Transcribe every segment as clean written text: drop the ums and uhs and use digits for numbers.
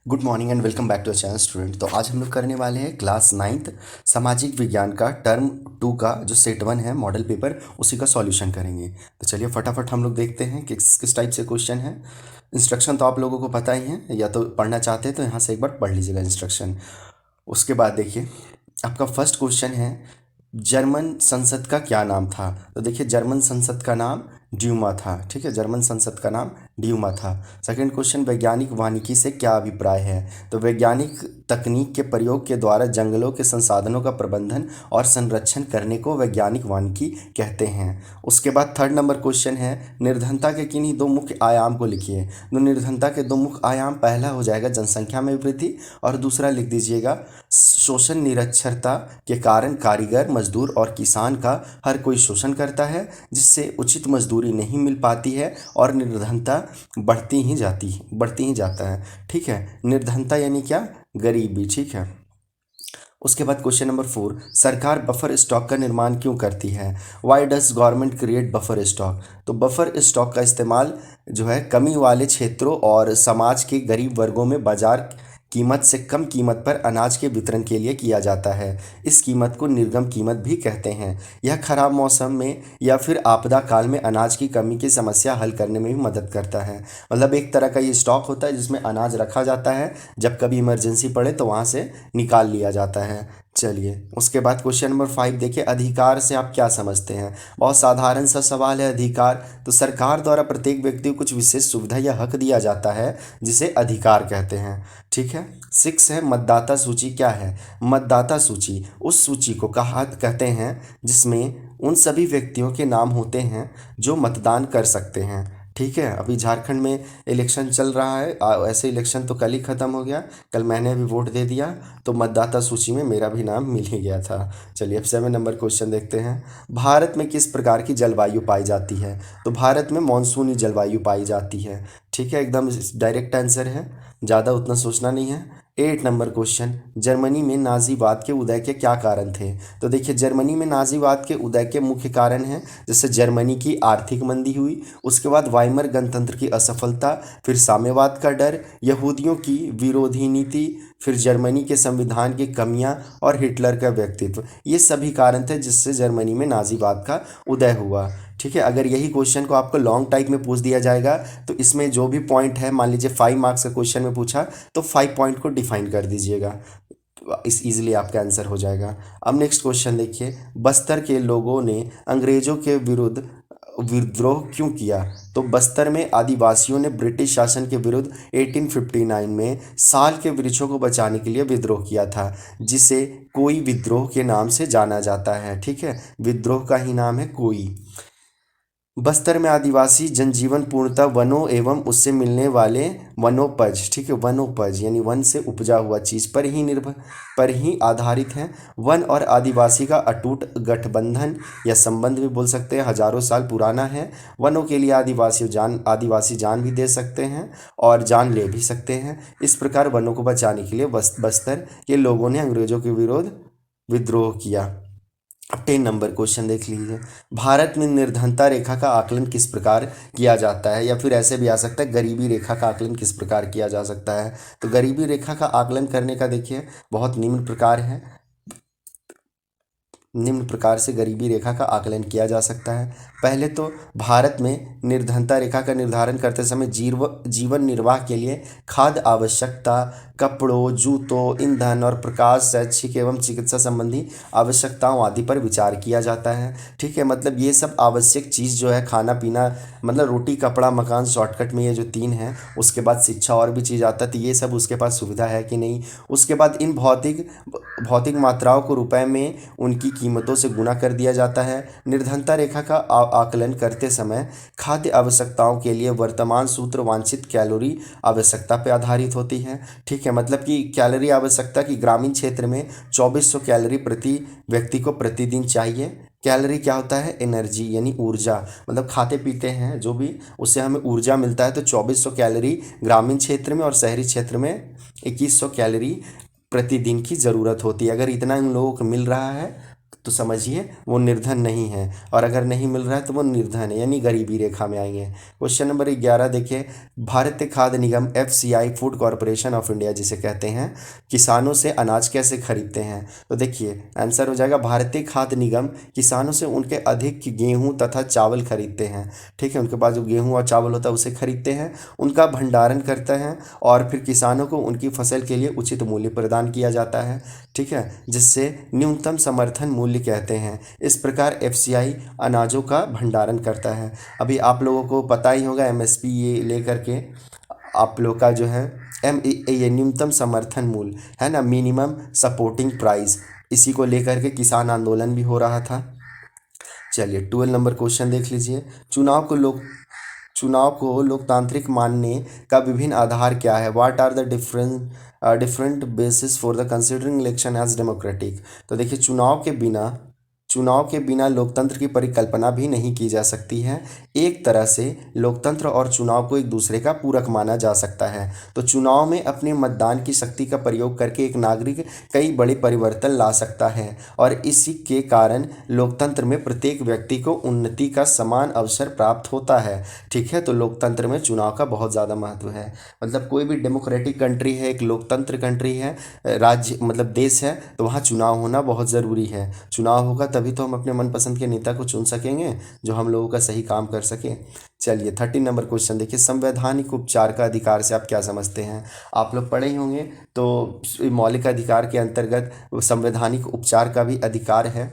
Good morning and welcome back to a channel student. तो आज हम लोग करने वाले हैं क्लास 9th सामाजिक विज्ञान का टर्म 2 का जो सेट 1 है मॉडल पेपर, उसी का सॉल्यूशन करेंगे। तो चलिए फटाफट हम लोग देखते हैं कि किस टाइप से क्वेश्चन है। इंस्ट्रक्शन तो आप लोगों को पता ही है, या तो पढ़ना चाहते हैं तो यहाँ से एक बार पढ़ लीजिएगा इंस्ट्रक्शन। उसके बाद देखिए आपका फर्स्ट क्वेश्चन है, जर्मन संसद का क्या नाम था। तो देखिए जर्मन संसद का नाम ड्यूमा था। ठीक है, जर्मन संसद का नाम ड्यूमा था। सेकंड क्वेश्चन, वैज्ञानिक वानिकी से क्या अभिप्राय है। तो वैज्ञानिक तकनीक के प्रयोग के द्वारा जंगलों के संसाधनों का प्रबंधन और संरक्षण करने को वैज्ञानिक वानिकी कहते हैं। उसके बाद थर्ड नंबर क्वेश्चन है, निर्धनता के किन्हीं दो मुख्य आयाम को लिखिए। तो निर्धनता के दो मुख्य आयाम, पहला हो जाएगा जनसंख्या में वृद्धि और दूसरा लिख दीजिएगा शोषण। निरक्षरता के कारण कारीगर, मजदूर और किसान का हर कोई शोषण करता है, जिससे उचित मजदूरी नहीं मिल पाती है और निर्धनता बढ़ती ही जाता है। ठीक है, निर्धनता यानी क्या, गरीबी। ठीक है। उसके बाद क्वेश्चन नंबर 4, सरकार बफर स्टॉक का निर्माण क्यों करती है। Why does government create buffer stock. तो बफर स्टॉक का इस्तेमाल जो है कमी वाले क्षेत्रों और समाज के गरीब वर्गों में बाजार कीमत से कम कीमत पर अनाज के वितरण के लिए किया जाता है। इस कीमत को निर्गम कीमत भी कहते हैं। यह खराब मौसम में या फिर आपदा काल में अनाज की कमी की समस्या हल करने में भी मदद करता है। मतलब एक तरह का ये स्टॉक होता है जिसमें अनाज रखा जाता है, जब कभी इमरजेंसी पड़े तो वहाँ से निकाल लिया जाता है। चलिए उसके बाद क्वेश्चन नंबर 5 देखिए, अधिकार से आप क्या समझते हैं। बहुत साधारण सा सवाल है। अधिकार, तो सरकार द्वारा प्रत्येक व्यक्ति को कुछ विशेष सुविधा या हक दिया जाता है, जिसे अधिकार कहते हैं। ठीक है। 6 है, मतदाता सूची क्या है। मतदाता सूची उस सूची को कहते हैं जिसमें उन सभी व्यक्तियों के नाम होते हैं जो मतदान कर सकते हैं। ठीक है, अभी झारखंड में इलेक्शन चल रहा है। ऐसे इलेक्शन तो कल ही ख़त्म हो गया, कल मैंने भी वोट दे दिया, तो मतदाता सूची में मेरा भी नाम मिल ही गया था। चलिए अब 7 नंबर क्वेश्चन देखते हैं, भारत में किस प्रकार की जलवायु पाई जाती है। तो भारत में मानसूनी जलवायु पाई जाती है। ठीक है, एकदम डायरेक्ट आंसर है, ज़्यादा उतना सोचना नहीं है। 8 नंबर क्वेश्चन, जर्मनी में नाजीवाद के उदय के क्या कारण थे। तो देखिए जर्मनी में नाजीवाद के उदय के मुख्य कारण हैं, जैसे जर्मनी की आर्थिक मंदी हुई, उसके बाद वाइमर गणतंत्र की असफलता, फिर साम्यवाद का डर, यहूदियों की विरोधी नीति, फिर जर्मनी के संविधान की कमियां और हिटलर का व्यक्तित्व। ये सभी कारण थे जिससे जर्मनी में नाजीवाद का उदय हुआ। ठीक है, अगर यही क्वेश्चन को आपको लॉन्ग टाइप में पूछ दिया जाएगा तो इसमें जो भी पॉइंट है, मान लीजिए 5 मार्क्स का क्वेश्चन में पूछा तो 5 पॉइंट को डिफाइन कर दीजिएगा, इस इजीली आपका आंसर हो जाएगा। अब नेक्स्ट क्वेश्चन देखिए, बस्तर के लोगों ने अंग्रेजों के विरुद्ध विद्रोह क्यों किया। तो बस्तर में आदिवासियों ने ब्रिटिश शासन के विरुद्ध 1859 में साल के वृक्षों को बचाने के लिए विद्रोह किया था, जिसे कोई विद्रोह के नाम से जाना जाता है। ठीक है, विद्रोह का ही नाम है कोई। बस्तर में आदिवासी जनजीवन पूर्णतः वनों एवं उससे मिलने वाले वनोपज, ठीक है, वनोपज यानी वन से उपजा हुआ चीज पर ही आधारित है। वन और आदिवासी का अटूट गठबंधन या संबंध भी बोल सकते हैं, हजारों साल पुराना है। वनों के लिए आदिवासी जान भी दे सकते हैं और जान ले भी सकते हैं। इस प्रकार वनों को बचाने के लिए बस्तर के लोगों ने अंग्रेजों के विरुद्ध विद्रोह किया। अब 10 नंबर क्वेश्चन देख लीजिए, भारत में निर्धनता रेखा का आकलन किस प्रकार किया जाता है, या फिर ऐसे भी आ सकता है गरीबी रेखा का आकलन किस प्रकार किया जा सकता है। तो गरीबी रेखा का आकलन करने का देखिए बहुत निम्न प्रकार है। निम्न प्रकार से गरीबी रेखा का आकलन किया जा सकता है। पहले तो भारत में निर्धनता रेखा का निर्धारण करते समय जीवन निर्वाह के लिए खाद्य आवश्यकता, कपड़ों, जूतों, ईंधन और प्रकाश, शैक्षिक एवं चिकित्सा संबंधी आवश्यकताओं आदि पर विचार किया जाता है। ठीक है, मतलब ये सब आवश्यक चीज़ जो है, खाना पीना, मतलब रोटी कपड़ा मकान, शॉर्टकट में ये जो 3 हैं। उसके बाद शिक्षा और भी चीज़ आता है, तो ये सब उसके पास सुविधा है कि नहीं। उसके बाद इन भौतिक मात्राओं को रुपए में उनकी कीमतों से गुणा कर दिया जाता है। निर्धनता रेखा का आकलन करते समय खाद्य आवश्यकताओं के लिए वर्तमान सूत्र वांछित कैलोरी आवश्यकता पर आधारित होती है। ठीक है, मतलब कि कैलोरी आवश्यकता की ग्रामीण क्षेत्र में 2400 कैलोरी प्रति व्यक्ति को प्रतिदिन चाहिए। कैलोरी क्या होता है, एनर्जी यानी ऊर्जा, मतलब खाते पीते हैं जो भी, उससे हमें ऊर्जा मिलता है। तो 2400 कैलोरी ग्रामीण क्षेत्र में और शहरी क्षेत्र में 2100 कैलोरी प्रतिदिन की ज़रूरत होती है। अगर इतना इन लोगों को मिल रहा है तो समझिए वो निर्धन नहीं है, और अगर नहीं मिल रहा है तो वो निर्धन है, यानी गरीबी रेखा में आएंगे। क्वेश्चन नंबर 11 देखिए, भारतीय खाद्य निगम FCI, food corporation of India जिसे कहते हैं, किसानों से अनाज कैसे खरीदते हैं? तो देखिए आंसर हो जाएगा भारतीय खाद्य निगम किसानों से उनके अधिक गेहूं तथा चावल खरीदते हैं। ठीक है, उनके पास जो गेहूं और चावल होता है उसे खरीदते हैं, उनका भंडारण करते हैं और फिर किसानों को उनकी फसल के लिए उचित मूल्य प्रदान किया जाता है। ठीक है, जिससे न्यूनतम समर्थन मूल्य कहते हैं। इस प्रकार FCI अनाजों का भंडारण करता है। अभी आप लोगों को पता ही होगा MSP ये लेकर के आप लोग का जो है ये न्यूनतम समर्थन मूल्य है ना, मिनिमम सपोर्टिंग प्राइस, इसी को लेकर के किसान आंदोलन भी हो रहा था। चलिए 12 नंबर क्वेश्चन देख लीजिए, चुनाव को लोकतांत्रिक मानने का विभिन्न आधार क्या है? What are the different basis for the considering election as democratic? तो देखिए चुनाव के बिना लोकतंत्र की परिकल्पना भी नहीं की जा सकती है। एक तरह से लोकतंत्र और चुनाव को एक दूसरे का पूरक माना जा सकता है। तो चुनाव में अपने मतदान की शक्ति का प्रयोग करके एक नागरिक कई बड़े परिवर्तन ला सकता है, और इसी के कारण लोकतंत्र में प्रत्येक व्यक्ति को उन्नति का समान अवसर प्राप्त होता है। ठीक है, तो लोकतंत्र में चुनाव का बहुत ज़्यादा महत्व है। मतलब कोई भी डेमोक्रेटिक कंट्री है, एक लोकतंत्र कंट्री है, राज्य मतलब देश है, तो वहाँ चुनाव होना बहुत ज़रूरी है। चुनाव होगा तभी तो हम अपने मनपसंद के नेता को चुन सकेंगे जो हम लोगों का सही काम कर सके। चलिए 13 नंबर क्वेश्चन देखिए, संवैधानिक उपचार का अधिकार से आप क्या समझते हैं? आप लोग पढ़े ही होंगे, तो मौलिक अधिकार के अंतर्गत संवैधानिक उपचार का भी अधिकार है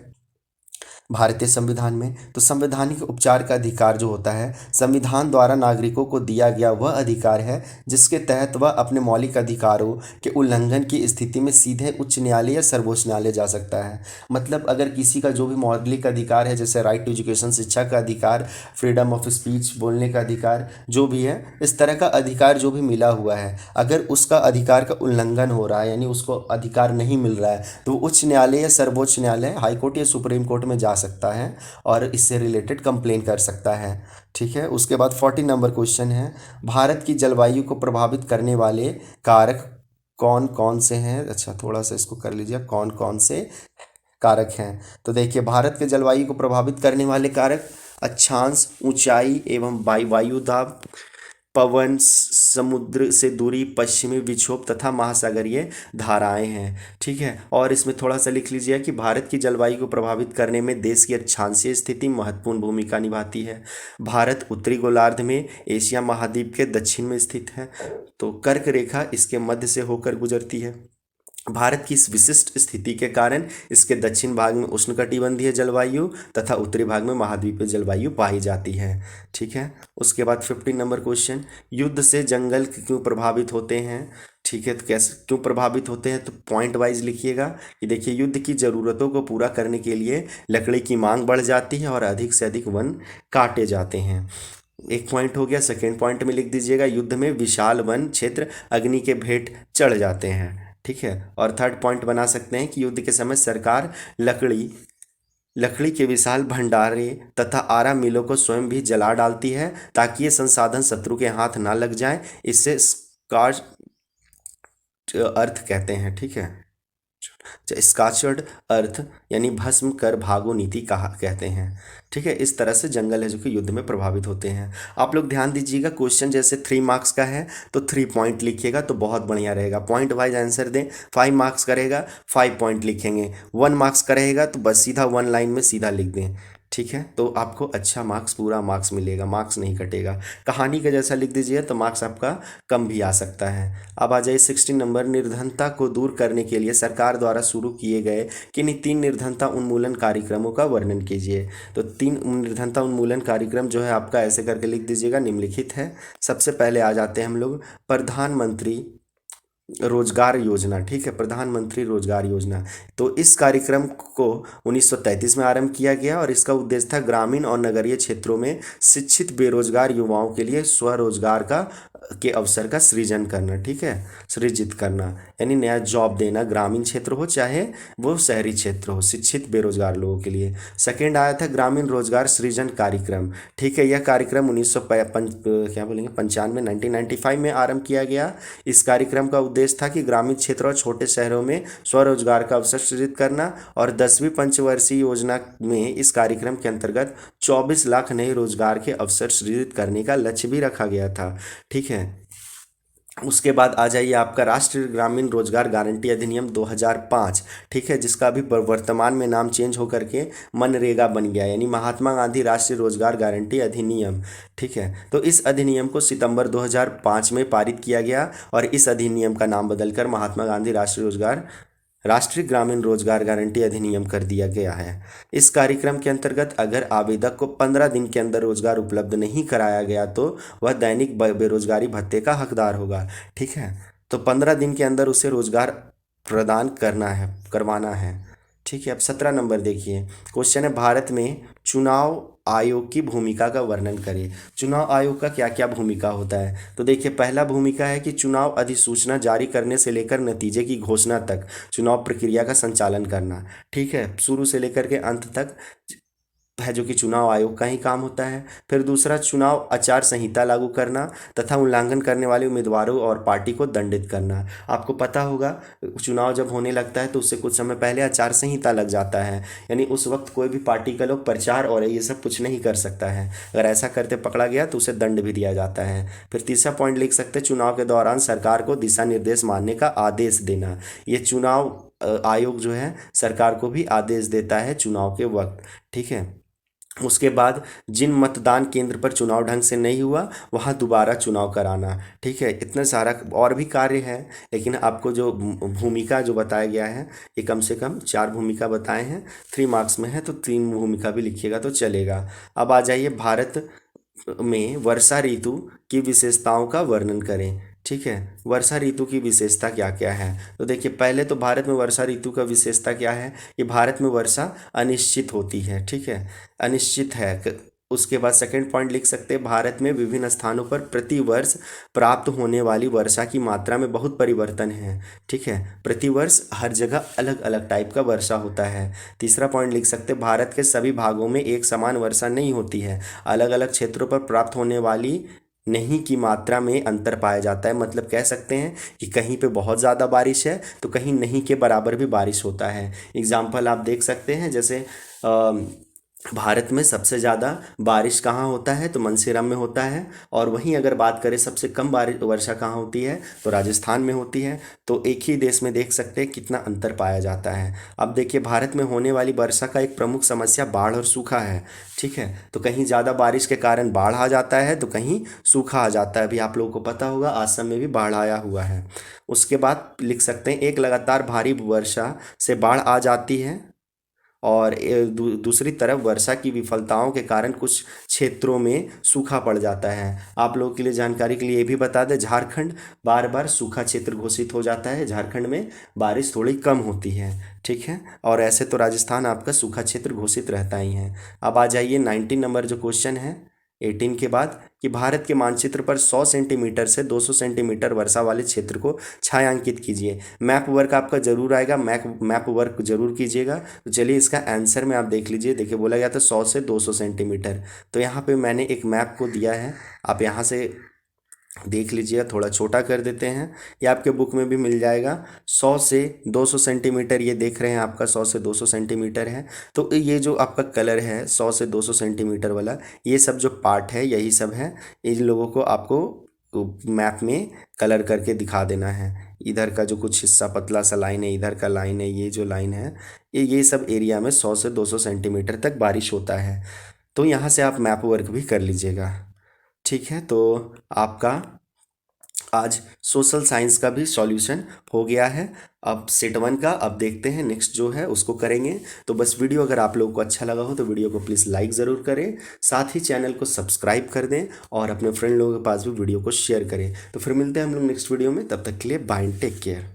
भारतीय संविधान में। तो संवैधानिक उपचार का अधिकार जो होता है, संविधान द्वारा नागरिकों को दिया गया वह अधिकार है जिसके तहत वह अपने मौलिक अधिकारों के उल्लंघन की स्थिति में सीधे उच्च न्यायालय या सर्वोच्च न्यायालय जा सकता है। मतलब अगर किसी का जो भी मौलिक अधिकार है, जैसे राइट टू एजुकेशन, शिक्षा का अधिकार, फ्रीडम ऑफ स्पीच, बोलने का अधिकार, जो भी है इस तरह का अधिकार जो भी मिला हुआ है, अगर उसका अधिकार का उल्लंघन हो रहा है, यानी उसको अधिकार नहीं मिल रहा है, तो उच्च न्यायालय या सर्वोच्च न्यायालय, हाईकोर्ट या सुप्रीम कोर्ट में जा सकता है और इससे रिलेटेड कंप्लेन कर सकता है। ठीक है, उसके बाद 40 नंबर क्वेश्चन है, भारत की जलवायु को प्रभावित करने वाले कारक कौन कौन से हैं? अच्छा थोड़ा सा इसको कर लीजिए, कौन कौन से कारक हैं? तो देखिए भारत के जलवायु को प्रभावित करने वाले कारक अक्षांश, ऊंचाई एवं वायु दाब, पवन, समुद्र से दूरी, पश्चिमी विक्षोभ तथा महासागरीय धाराएं हैं। ठीक है, और इसमें थोड़ा सा लिख लीजिए कि भारत की जलवायु को प्रभावित करने में देश की अक्षांशीय स्थिति महत्वपूर्ण भूमिका निभाती है। भारत उत्तरी गोलार्ध में एशिया महाद्वीप के दक्षिण में स्थित है, तो कर्क रेखा इसके मध्य से होकर गुजरती है। भारत की इस विशिष्ट स्थिति के कारण इसके दक्षिण भाग में उष्णकटिबंधीय जलवायु तथा उत्तरी भाग में महाद्वीपीय जलवायु पाई जाती है। ठीक है, उसके बाद 15 नंबर क्वेश्चन, युद्ध से जंगल क्यों प्रभावित होते हैं? ठीक है, तो कैसे क्यों प्रभावित होते हैं? तो पॉइंट वाइज लिखिएगा कि देखिए युद्ध की ज़रूरतों को पूरा करने के लिए लकड़ी की मांग बढ़ जाती है और अधिक से अधिक वन काटे जाते हैं। एक पॉइंट हो गया। सेकेंड पॉइंट में लिख दीजिएगा, युद्ध में विशाल वन क्षेत्र अग्नि के भेंट चढ़ जाते हैं। ठीक है, और थर्ड पॉइंट बना सकते हैं कि युद्ध के समय सरकार लकड़ी के विशाल भंडारे तथा आरा मिलों को स्वयं भी जला डालती है ताकि ये संसाधन शत्रु के हाथ ना लग जाए। इससे स्कॉच अर्थ कहते हैं। ठीक है, स्कॉचर्ड अर्थ यानी भस्म कर भागो नीति कहा कहते हैं। ठीक है, इस तरह से जंगल है जो कि युद्ध में प्रभावित होते हैं। आप लोग ध्यान दीजिएगा, क्वेश्चन जैसे 3 मार्क्स का है तो 3 पॉइंट लिखिएगा तो बहुत बढ़िया रहेगा। पॉइंट वाइज आंसर दें। 5 मार्क्स का रहेगा 5 पॉइंट लिखेंगे, 1 मार्क्स का रहेगा तो बस सीधा 1 लाइन में सीधा लिख दें। ठीक है, तो आपको अच्छा मार्क्स, पूरा मार्क्स मिलेगा, मार्क्स नहीं कटेगा। कहानी का जैसा लिख दीजिए तो मार्क्स आपका कम भी आ सकता है। अब आ जाइए 16 नंबर, निर्धनता को दूर करने के लिए सरकार द्वारा शुरू किए गए किन्हीं 3 निर्धनता उन्मूलन कार्यक्रमों का वर्णन कीजिए। तो 3 निर्धनता उन्मूलन कार्यक्रम जो है आपका ऐसे करके लिख दीजिएगा, निम्नलिखित है। सबसे पहले आ जाते हैं हम लोग प्रधानमंत्री रोजगार योजना। ठीक है, प्रधानमंत्री रोजगार योजना। तो इस कार्यक्रम को 1933 में आरंभ किया गया और इसका उद्देश्य था ग्रामीण और नगरीय क्षेत्रों में शिक्षित बेरोजगार युवाओं के लिए स्वरोजगार का के अवसर का सृजन करना, ठीक है, सृजित करना, यानी नया जॉब देना, ग्रामीण क्षेत्र हो चाहे वो शहरी क्षेत्र हो, शिक्षित बेरोजगार लोगों के लिए। सेकंड आया था ग्रामीण रोजगार सृजन कार्यक्रम, ठीक है, यह कार्यक्रम 1995 1995 में आरंभ किया गया। इस कार्यक्रम का उद्देश्य था कि ग्रामीण क्षेत्र और छोटे शहरों में स्वरोजगार का अवसर सृजित करना, और 10वीं पंचवर्षीय योजना में इस कार्यक्रम के अंतर्गत 24 लाख नए रोजगार के अवसर सृजित करने का लक्ष्य भी रखा गया था, ठीक है। उसके बाद आ जाइए आपका राष्ट्रीय ग्रामीण रोजगार गारंटी अधिनियम 2005, ठीक है, जिसका अभी वर्तमान में नाम चेंज होकर के मनरेगा बन गया, यानी महात्मा गांधी राष्ट्रीय रोजगार गारंटी अधिनियम, ठीक है। तो इस अधिनियम को सितंबर 2005 में पारित किया गया, और इस अधिनियम का नाम बदलकर महात्मा गांधी राष्ट्रीय ग्रामीण रोजगार गारंटी अधिनियम कर दिया गया है। इस कार्यक्रम के अंतर्गत अगर आवेदक को 15 दिन के अंदर रोजगार उपलब्ध नहीं कराया गया तो वह दैनिक बेरोजगारी भत्ते का हकदार होगा, ठीक है। तो 15 दिन के अंदर उसे रोजगार प्रदान करवाना है, ठीक है। अब 17 नंबर देखिए, क्वेश्चन है भारत में चुनाव आयोग की भूमिका का वर्णन करें। चुनाव आयोग का क्या क्या भूमिका होता है, तो देखिए पहला भूमिका है कि चुनाव अधिसूचना जारी करने से लेकर नतीजे की घोषणा तक चुनाव प्रक्रिया का संचालन करना, ठीक है, शुरू से लेकर के अंत तक है, जो कि चुनाव आयोग का ही काम होता है। फिर दूसरा, चुनाव आचार संहिता लागू करना तथा उल्लंघन करने वाले उम्मीदवारों और पार्टी को दंडित करना। आपको पता होगा चुनाव जब होने लगता है तो उससे कुछ समय पहले आचार संहिता लग जाता है, यानी उस वक्त कोई भी पार्टी का लोग प्रचार और ये सब कुछ नहीं कर सकता है। अगर ऐसा करते पकड़ा गया तो उसे दंड भी दिया जाता है। फिर तीसरा पॉइंट लिख सकते हैं, चुनाव के दौरान सरकार को दिशा निर्देश मानने का आदेश देना। ये चुनाव आयोग जो है सरकार को भी आदेश देता है चुनाव के वक्त, ठीक है। उसके बाद जिन मतदान केंद्र पर चुनाव ढंग से नहीं हुआ वहाँ दोबारा चुनाव कराना, ठीक है। इतना सारा और भी कार्य है, लेकिन आपको जो भूमिका जो बताया गया है ये कम से कम 4 भूमिका बताए हैं, 3 मार्क्स में है, तो 3 भूमिका भी लिखिएगा तो चलेगा। अब आ जाइए भारत में वर्षा ऋतु की विशेषताओं का वर्णन करें, ठीक है। वर्षा ऋतु की विशेषता क्या क्या है, तो देखिए पहले तो भारत में वर्षा ऋतु का विशेषता क्या है कि भारत में वर्षा अनिश्चित होती है, ठीक है, अनिश्चित है। उसके बाद सेकंड पॉइंट लिख सकते हैं, भारत में विभिन्न स्थानों पर प्रति वर्ष प्राप्त होने वाली वर्षा की मात्रा में बहुत परिवर्तन है, ठीक है, प्रति वर्ष हर जगह अलग अलग टाइप का वर्षा होता है। तीसरा पॉइंट लिख सकते हैं, भारत के सभी भागों में एक समान वर्षा नहीं होती है, अलग अलग क्षेत्रों पर प्राप्त होने वाली नहीं की मात्रा में अंतर पाया जाता है। मतलब कह सकते हैं कि कहीं पे बहुत ज़्यादा बारिश है तो कहीं नहीं के बराबर भी बारिश होता है। एग्जाम्पल आप देख सकते हैं, जैसे भारत में सबसे ज़्यादा बारिश कहाँ होता है तो मानसीराम में होता है, और वहीं अगर बात करें सबसे कम बारिश वर्षा कहाँ होती है तो राजस्थान में होती है। तो एक ही देश में देख सकते हैं कितना अंतर पाया जाता है। अब देखिए भारत में होने वाली वर्षा का एक प्रमुख समस्या बाढ़ और सूखा है, ठीक है। तो कहीं ज़्यादा बारिश के कारण बाढ़ आ जाता है तो कहीं सूखा आ जाता है। अभी आप लोगों को पता होगा असम में भी बाढ़ आया हुआ है। उसके बाद लिख सकते हैं, एक लगातार भारी वर्षा से बाढ़ आ जाती है, और दूसरी तरफ वर्षा की विफलताओं के कारण कुछ क्षेत्रों में सूखा पड़ जाता है। आप लोगों के लिए जानकारी के लिए ये भी बता दें, झारखंड बार बार सूखा क्षेत्र घोषित हो जाता है, झारखंड में बारिश थोड़ी कम होती है, ठीक है। और ऐसे तो राजस्थान आपका सूखा क्षेत्र घोषित रहता ही है। अब आ जाइए 19 नंबर जो क्वेश्चन है 18 के बाद, कि भारत के मानचित्र पर 100 सेंटीमीटर से 200 सेंटीमीटर वर्षा वाले क्षेत्र को छायांकित कीजिए। मैप वर्क आपका जरूर आएगा, मैप वर्क जरूर कीजिएगा। तो चलिए इसका आंसर में आप देख लीजिए, देखिए बोला गया था 100 से 200 सेंटीमीटर, तो यहाँ पे मैंने एक मैप को दिया है, आप यहाँ से देख लीजिए, थोड़ा छोटा कर देते हैं, ये आपके बुक में भी मिल जाएगा। 100 से 200 सेंटीमीटर ये देख रहे हैं आपका 100 से 200 सेंटीमीटर है। तो ये जो आपका कलर है 100 से 200 सेंटीमीटर वाला, ये सब जो पार्ट है यही सब है, इन लोगों को आपको मैप में कलर करके दिखा देना है। इधर का जो कुछ हिस्सा पतला सा लाइन है, इधर का लाइन है, ये जो लाइन है ये सब एरिया में 100 से 200 सेंटीमीटर तक बारिश होता है। तो यहाँ से आप मैप वर्क भी कर लीजिएगा, ठीक है। तो आपका आज सोशल साइंस का भी सॉल्यूशन हो गया है। अब सेट 1 का अब देखते हैं नेक्स्ट जो है उसको करेंगे। तो बस वीडियो अगर आप लोगों को अच्छा लगा हो तो वीडियो को प्लीज़ लाइक ज़रूर करें, साथ ही चैनल को सब्सक्राइब कर दें और अपने फ्रेंड लोगों के पास भी वीडियो को शेयर करें। तो फिर मिलते हैं हम लोग नेक्स्ट वीडियो में, तब तक के लिए बाय एंड टेक केयर।